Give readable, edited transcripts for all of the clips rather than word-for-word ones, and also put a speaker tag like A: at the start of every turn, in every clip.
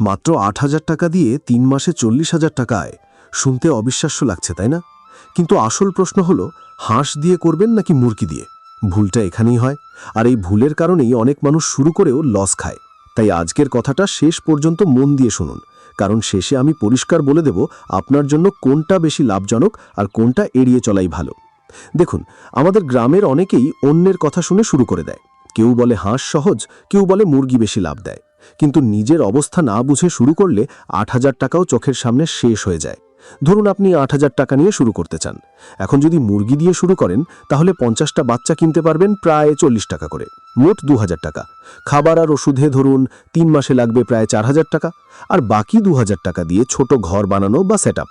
A: মাত্র ৮,০০০ টাকা দিয়ে ৩ মাসে ৪০,০০০ টাকা আয়। শুনতে অবিশ্বাস্য লাগছে, তাই না? কিন্তু আসল প্রশ্ন হলো, হাঁস দিয়ে করবেন নাকি মুরগি দিয়ে? ভুলটা এখানেই হয়। আর এই ভুলের কারণেই অনেক মানুষ শুরু করেও লস খায়। তাই আজকের কথাটা শেষ পর্যন্ত মন দিয়ে শুনুন, কারণ শেষে আমি পরিষ্কার বলে দেব আপনার জন্য কোনটা বেশি লাভজনক আর কোনটা এড়িয়ে চলাই ভালো। দেখুন, আমাদের গ্রামের অনেকেই অন্যের কথা শুনে শুরু করে দেয়। কেউ বলে হাঁস সহজ, কেউ বলে মুরগি বেশি লাভ দেয়। কিন্তু নিজের অবস্থা না বুঝে শুরু করলে ৮,০০০ টাকাও চোখের সামনে শেষ হয়ে যায়। ধরুন আপনি ৮,০০০ টাকা নিয়ে শুরু করতে চান। এখন যদি মুরগি দিয়ে শুরু করেন, তাহলে ৫০টা বাচ্চা কিনতে পারবেন প্রায় ৪০ টাকা করে, মোট ২,০০০ টাকা। খাবার আর ওষুধে ধরুন ৩ মাসে লাগবে প্রায় ৪,০০০ টাকা। আর বাকি ২,০০০ টাকা দিয়ে ছোট ঘর বানানো বা সেট আপ।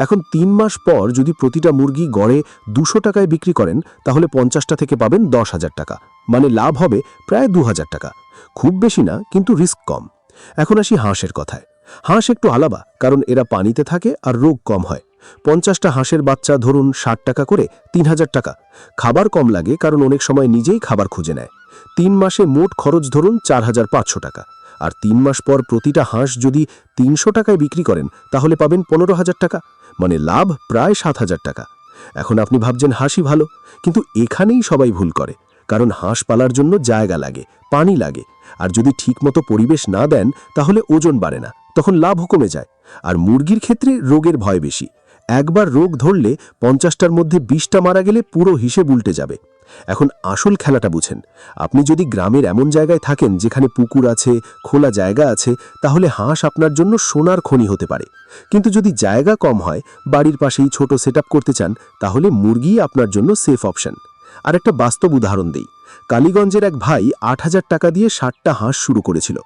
A: এখন ৩ মাস পর যদি প্রতিটা মুরগি গড়ে ২০০ টাকায় বিক্রি করেন, তাহলে ৫০টা থেকে পাবেন ১০,০০০ টাকা, মানে লাভ হবে প্রায় ২,০০০ টাকা। খুব বেশি না, কিন্তু রিস্ক কম। এখন আসি হাঁসের কথায়। হাঁস একটু আলাদা, কারণ এরা পানিতে থাকে আর রোগ কম হয়। ৫০টা হাঁসের বাচ্চা ধরুন ৬০ টাকা করে, ৩,০০০ টাকা। খাবার কম লাগে, কারণ অনেক সময় নিজেই খাবার খুঁজে নেয়। ৩ মাসে মোট খরচ ধরুন ৪,৫০০ টাকা। আর ৩ মাস পর প্রতিটা হাঁস যদি ৩০০ টাকায় বিক্রি করেন, তাহলে পাবেন ১৫,০০০ টাকা, মানে লাভ প্রায় ৭,০০০ টাকা। এখন আপনি ভাবছেন হাঁসই ভালো, কিন্তু এখানেই সবাই ভুল করে। কারণ হাঁস পালার জন্য জায়গা লাগে, পানি লাগে। আর যদি ঠিকমতো পরিবেশ না দেন, তাহলে ওজন বাড়ে না, তখন লাভও কমে যায়। আর মুরগির ক্ষেত্রে রোগের ভয় বেশি। একবার রোগ ধরলে ৫০টার মধ্যে ২০টা মারা গেলে পুরো হিসেব উল্টে যাবে। এখন আসল খেলাটা বুঝেন। আপনি যদি গ্রামের এমন জায়গায় থাকেন যেখানে পুকুর আছে, খোলা জায়গা আছে, তাহলে হাঁস আপনার জন্য সোনার খনি হতে পারে। কিন্তু যদি জায়গা কম হয়, বাড়ির পাশেই ছোট সেটআপ করতে চান, তাহলে মুরগি আপনার জন্য সেফ অপশন। আর একটা বাস্তব উদাহরণ দেই। কালীগঞ্জের এক ভাই ৮,০০০ টাকা দিয়ে ৬০টা হাঁস শুরু করেছিল।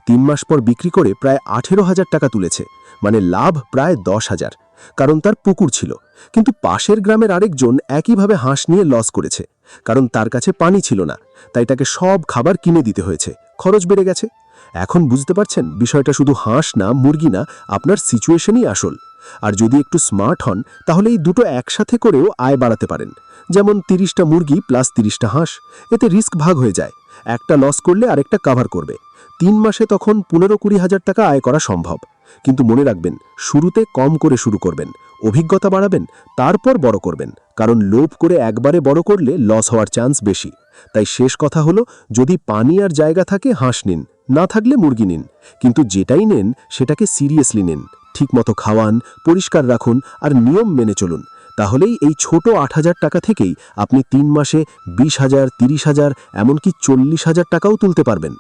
A: ৩ মাস পর বিক্রি করে প্রায় ১৮,০০০ টাকা তুলেছে, মানে লাভ প্রায় ১০,০০০, কারণ তার পুকুর ছিল। কিন্তু পাশের গ্রামের আরেকজন একইভাবে হাঁস নিয়ে লস করেছে, কারণ তার কাছে পানি ছিল না, তাই তাকে সব খাবার কিনে দিতে হয়েছে, খরচ বেড়ে গেছে। এখন বুঝতে পারছেন, বিষয়টা শুধু হাঁস না, মুরগি না, আপনার সিচুয়েশনই আসল। আর যদি একটু স্মার্ট হন, তাহলে এই দুটো একসাথে করেও আয় বাড়াতে পারেন। যেমন ৩০টা মুরগি প্লাস ৩০টা হাঁস, এতে রিস্ক ভাগ হয়ে যায়। একটা লস করলে আরেকটা কাভার করবে। ৩ মাসে তখন ১৫-২০ হাজার টাকা আয় করা সম্ভব। কিন্তু মনে রাখবেন, শুরুতে কম করে শুরু করবেন, অভিজ্ঞতা বাড়াবেন, তারপর বড় করবেন। কারণ লোভ করে একবারে বড় করলে লস হওয়ার চান্স বেশি। তাই শেষ কথা হলো, যদি পানি আর জায়গা থাকে হাঁস নিন, না থাকলে মুরগি নিন। কিন্তু যেটাই নেন সেটাকে সিরিয়াসলি নিন। ঠিকমতো খাওয়ান, পরিষ্কার রাখুন আর নিয়ম মেনে চলুন। তাহলেই এই ছোট ৮,০০০ টাকা থেকেই আপনি ৩ মাসে ২০,০০০, ৩০,০০০, এমনকি ৪০,০০০ টাকাও তুলতে পারবেন।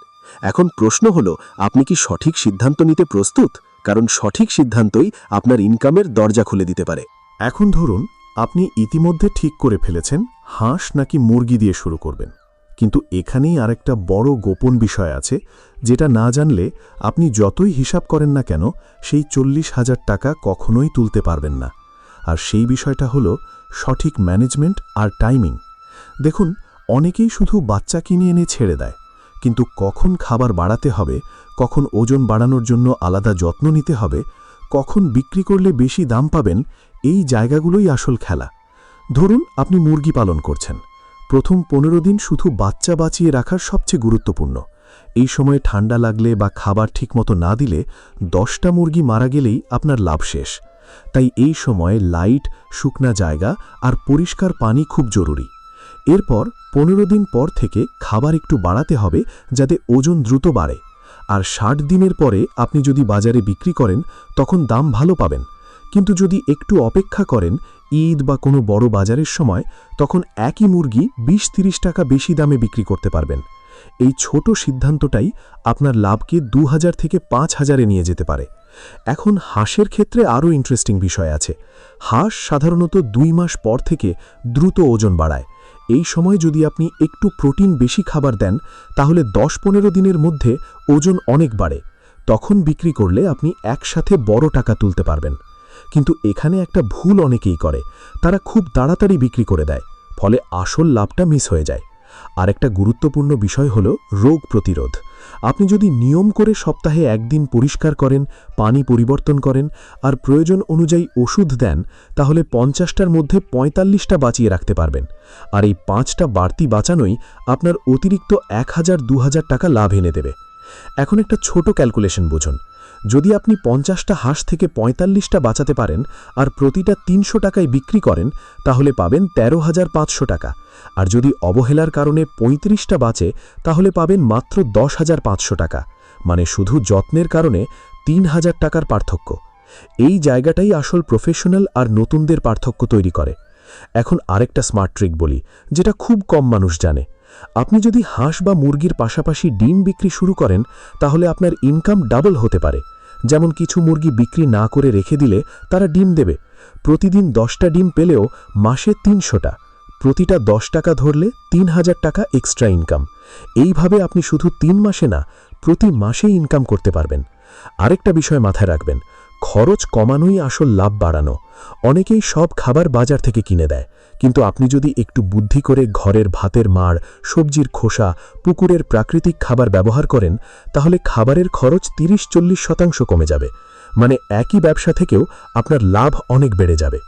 A: এখন প্রশ্ন হলো, আপনি কি সঠিক সিদ্ধান্ত নিতে প্রস্তুত? কারণ সঠিক সিদ্ধান্তই আপনার ইনকামের দরজা খুলে দিতে পারে।
B: এখন ধরুন আপনি ইতিমধ্যে ঠিক করে ফেলেছেন হাঁস নাকি মুরগি দিয়ে শুরু করবেন। কিন্তু এখানেই আরেকটা বড় গোপন বিষয় আছে, যেটা না জানলে আপনি যতই হিসাব করেন না কেন, সেই ৪০,০০০ টাকা কখনোই তুলতে পারবেন না। আর সেই বিষয়টা হলো সঠিক ম্যানেজমেন্ট আর টাইমিং। দেখুন, অনেকেই শুধু বাচ্চা কিনে এনে ছেড়ে দেয়, কিন্তু কখন খাবার বাড়াতে হবে, কখন ওজন বাড়ানোর জন্য আলাদা যত্ন নিতে হবে, কখন বিক্রি করলে বেশি দাম পাবেন, এই জায়গাগুলোই আসল খেলা। ধরুন আপনি মুরগি পালন করছেন। প্রথম ১৫ দিন শুধু বাচ্চা বাঁচিয়ে রাখার সবচেয়ে গুরুত্বপূর্ণ। এই সময়ে ঠান্ডা লাগলে বা খাবার ঠিকমতো না দিলে ১০টা মুরগি মারা গেলেই আপনার লাভ শেষ। তাই এই সময়ে লাইট, শুকনা জায়গা আর পরিষ্কার পানি খুব জরুরি। এরপর ১৫ দিন পর থেকে খাবার একটু বাড়াতে হবে, যাতে ওজন দ্রুত বাড়ে। আর ৬০ দিনের পরে আপনি যদি বাজারে বিক্রি করেন, তখন দাম ভালো পাবেন। কিন্তু যদি একটু অপেক্ষা করেন, ঈদ বা কোনো বড় বাজারের সময়, তখন একই মুরগি ২০-৩০ টাকা বেশি দামে বিক্রি করতে পারবেন। এই ছোট সিদ্ধান্তটাই আপনার লাভকে ২,০০০ থেকে ৫,০০০-এ নিয়ে যেতে পারে। এখন হাঁসের ক্ষেত্রে আরও ইন্টারেস্টিং বিষয় আছে। হাঁস সাধারণত ২ মাস পর থেকে দ্রুত ওজন বাড়ায়। এই সময় যদি আপনি একটু প্রোটিন বেশি খাবার দেন, তাহলে ১০-১৫ দিনের মধ্যে ওজন অনেক বাড়ে। তখন বিক্রি করলে আপনি একসাথে বড় টাকা তুলতে পারবেন। কিন্তু এখানে একটা ভুল অনেকেই করে, তারা খুব তাড়াতাড়ি বিক্রি করে দেয়, ফলে আসল লাভটা মিস হয়ে যায়। আরেকটা গুরুত্বপূর্ণ বিষয় হলো রোগ প্রতিরোধ। আপনি যদি নিয়ম করে সপ্তাহে একদিন পরিষ্কার করেন, পানি পরিবর্তন করেন আর প্রয়োজন অনুযায়ী ওষুধ দেন, তাহলে ৫০টার মধ্যে ৪৫টা বাঁচিয়ে রাখতে পারবেন। আর এই ৫টা বাড়তি বাঁচানোই আপনার অতিরিক্ত ১,০০০-২,০০০ টাকা লাভ এনে দেবে। এখন একটা ছোট ক্যালকুলেশন বুঝুন। যদি আপনি 50টা হাঁস থেকে 45টা বাঁচাতে পারেন আর প্রতিটা 300 টাকায় বিক্রি করেন, তাহলে পাবেন 13,500 টাকা। আর যদি অবহেলার কারণে 35টা বাঁচে, তাহলে পাবেন মাত্র 10,500 টাকা। মানে শুধু যত্নের কারণে 3,000 টাকার পার্থক্য। এই জায়গাটাই আসল প্রফেশনাল আর নতুনদের পার্থক্য তৈরি করে। এখন আরেকটা স্মার্ট ট্রিক বলি, যেটা খুব কম মানুষ জানে। আপনি যদি হাঁস বা মুরগির পাশাপাশি ডিম বিক্রি শুরু করেন, তাহলে আপনার ইনকাম ডাবল হতে পারে। যেমন কিছু মুরগি বিক্রি না করে রেখে দিলে তারা ডিম দেবে। প্রতিদিন 10টা ডিম পেলেও মাসে 300টা। প্রতিটা 10 টাকা ধরলে 3,000 টাকা এক্সট্রা ইনকাম। এইভাবে আপনি শুধু 3 মাসে না, প্রতি মাসেই ইনকাম করতে পারবেন। আরেকটা বিষয় মাথায় রাখবেন, খরচ কমানোই আসল লাভ বাড়ানো। অনেকেই সব খাবার বাজার থেকে কিনে দেয়, কিন্তু আপনি যদি একটু বুদ্ধি করে ঘরের ভাতের মাড়, সবজির খোসা, পুকুরের প্রাকৃতিক খাবার ব্যবহার করেন, তাহলে খাবারের খরচ 30-40% কমে যাবে। মানে একই ব্যবসা থেকেও আপনার লাভ অনেক বেড়ে যাবে।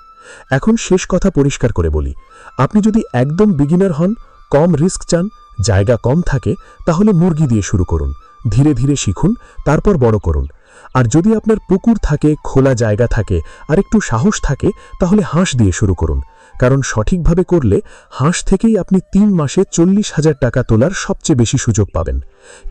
B: এখন শেষ কথা পরিষ্কার করে বলি, আপনি যদি একদম বিগিনার হন, কম রিস্ক চান, জায়গা কম থাকে, তাহলে মুরগি দিয়ে শুরু করুন। ধীরে ধীরে শিখুন, তারপর বড় করুন। আর যদি আপনার পুকুর থাকে, খোলা জায়গা থাকে আর একটু সাহস থাকে, তাহলে হাঁস দিয়ে শুরু করুন। কারণ সঠিকভাবে করলে হাঁস থেকেই আপনি 3 মাসে 40,000 টাকা তোলার সবচেয়ে বেশি সুযোগ পাবেন।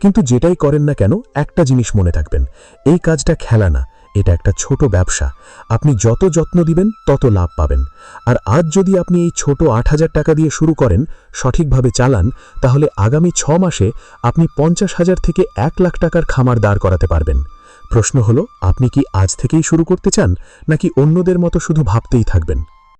B: কিন্তু যেটাই করেন না কেন, একটা জিনিস মনে থাকবেন, এই কাজটা খেলা না, এটা একটা ছোট ব্যবসা। আপনি যত যত্ন দিবেন তত লাভ পাবেন। আর আজ যদি আপনি এই ছোট 8,000 টাকা দিয়ে শুরু করেন, সঠিকভাবে চালান, তাহলে আগামী 6 মাসে আপনি 50,000 থেকে 1 লাখ টাকার খামার দাঁড় করাতে পারবেন। প্রশ্ন হলো, আপনি কি আজ থেকেই শুরু করতে চান, নাকি অন্যদের মতো শুধু ভাবতেই থাকবেন?